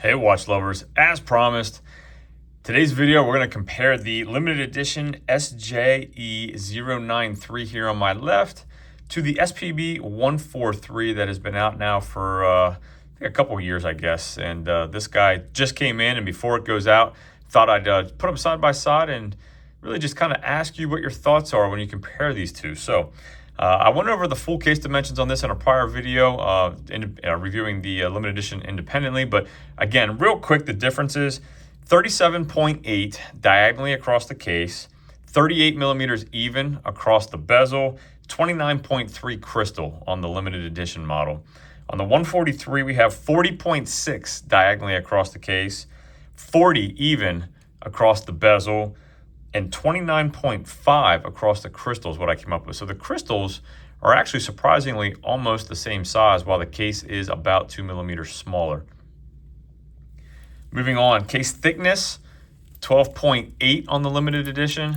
Hey watch lovers, as promised, today's video we're going to compare the limited edition SJE093 here on my left to the SPB143 that has been out now for I think a couple years, I guess. And this guy just came in, and before it goes out, thought I'd put them side by side and really just kind of ask you what your thoughts are when you compare these two. So I went over the full case dimensions on this in a prior video, reviewing the limited edition independently. But again, real quick, the difference is 37.8 diagonally across the case, 38 millimeters even across the bezel, 29.3 crystal on the limited edition model. On the 143, we have 40.6 diagonally across the case, 40 even across the bezel, and 29.5 across the crystals, what I came up with. So the crystals are actually surprisingly almost the same size, while the case is about 2 millimeters smaller. Moving on, case thickness, 12.8 on the limited edition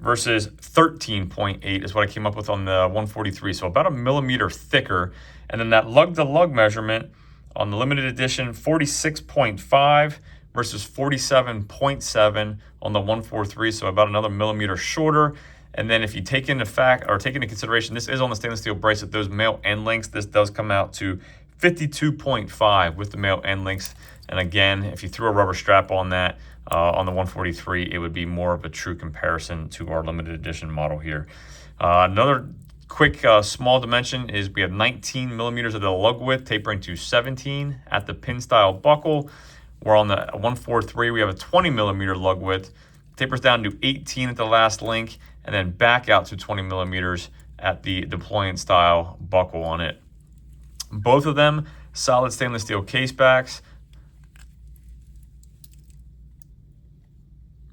versus 13.8 is what I came up with on the 143. So about a millimeter thicker. And then that lug-to-lug measurement on the limited edition, 46.5 versus 47.7 on the 143, so about another millimeter shorter. And then if you take into consideration, this is on the stainless steel bracelet, those male end links, this does come out to 52.5 with the male end links. And again, if you threw a rubber strap on that, on the 143, it would be more of a true comparison to our limited edition model here. Another quick small dimension is we have 19 millimeters of the lug width, tapering to 17 at the pin style buckle. Where on the 143, we have a 20 millimeter lug width, tapers down to 18 at the last link, and then back out to 20 millimeters at the deployant style buckle on it. Both of them solid stainless steel case backs.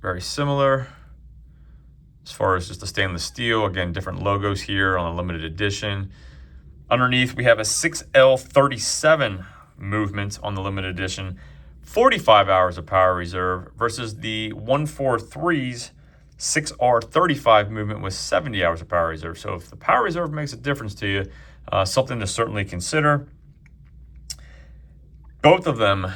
Very similar as far as just the stainless steel. Again, different logos here on a limited edition. Underneath, we have a 6L37 movement on the limited edition. 45 hours of power reserve versus the 143's 6R35 movement with 70 hours of power reserve. So if the power reserve makes a difference to you, something to certainly consider. Both of them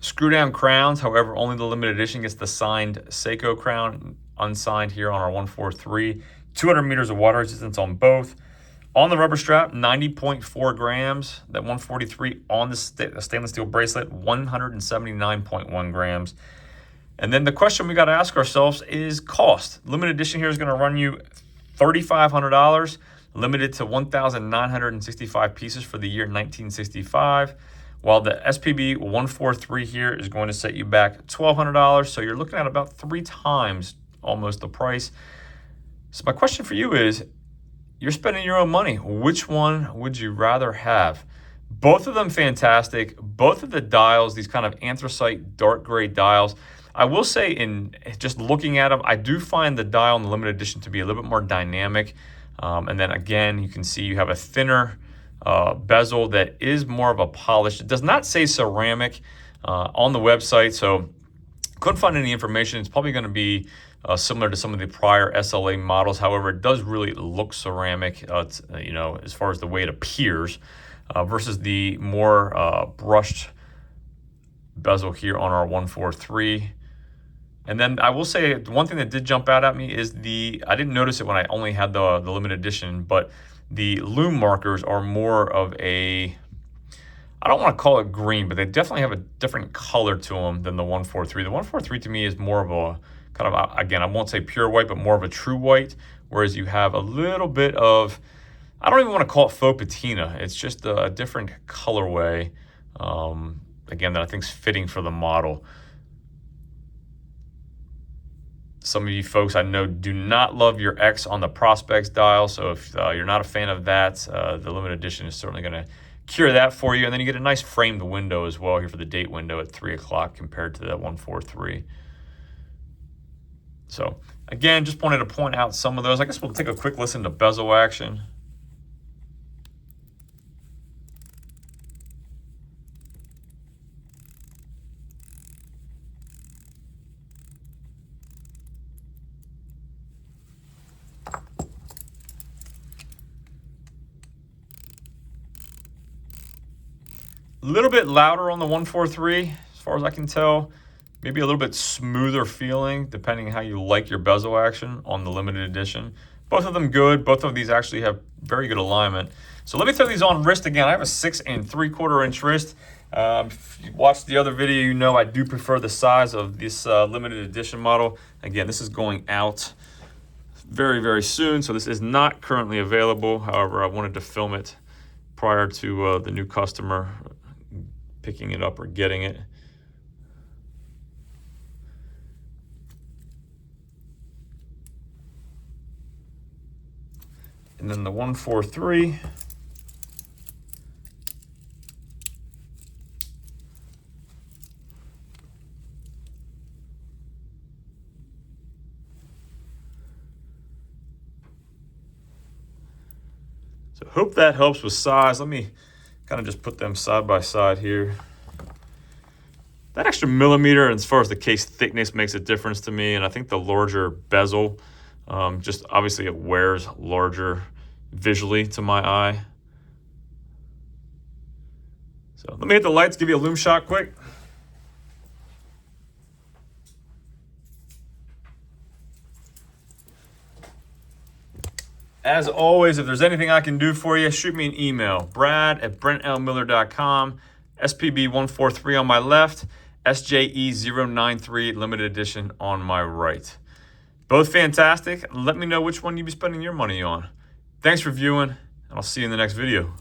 screw down crowns. However, only the limited edition gets the signed Seiko crown, unsigned here on our 143. 200 meters of water resistance on both. On the rubber strap, 90.4 grams. That 143 on the stainless steel bracelet, 179.1 grams. And then the question we got to ask ourselves is cost. Limited edition here is going to run you $3,500, limited to 1,965 pieces for the year 1965. While the SPB 143 here is going to set you back $1,200. So you're looking at about 3 times almost the price. So my question for you is, you're spending your own money. Which one would you rather have? Both of them fantastic. Both of the dials, these kind of anthracite dark gray dials. I will say, in just looking at them, I do find the dial in the limited edition to be a little bit more dynamic. And then again, you can see you have a thinner bezel that is more of a polish. It does not say ceramic on the website, so couldn't find any information. It's probably going to be similar to some of the prior SLA models. However, it does really look ceramic, as far as the way it appears, versus the more brushed bezel here on our 143. And then I will say one thing that did jump out at me is I didn't notice it when I only had the limited edition, but the lume markers are more of a, I don't want to call it green, but they definitely have a different color to them than the 143. The 143 to me is more of a kind of, again, I won't say pure white, but more of a true white, whereas you have a little bit of, I don't even want to call it faux patina. It's just a different colorway, again, that I think is fitting for the model. Some of you folks I know do not love your X on the Prospects dial, so if you're not a fan of that, the limited edition is certainly going to cure that for you. And then you get a nice framed window as well here for the date window at 3 o'clock compared to that 143. So again, just wanted to point out some of those. I guess we'll take a quick listen to bezel action. little bit louder on the 143, as far as I can tell. Maybe a little bit smoother feeling, depending on how you like your bezel action on the limited edition. Both of them good. Both of these actually have very good alignment. So let me throw these on wrist again. I have a 6 3/4 inch wrist. If you watched the other video, you know I do prefer the size of this limited edition model. Again, this is going out very, very soon, so this is not currently available. However, I wanted to film it prior to the new customer picking it up or getting it. And then the 143. So hope that helps with size. Let me kind of just put them side by side here. That extra millimeter as far as the case thickness makes a difference to me, and I think the larger bezel, just obviously it wears larger visually to my eye. So let me hit the lights, give you a lume shot quick. As always, if there's anything I can do for you, shoot me an email, brad@brentlmiller.com, SPB143 on my left, SJE093 limited edition on my right. Both fantastic. Let me know which one you'd be spending your money on. Thanks for viewing, and I'll see you in the next video.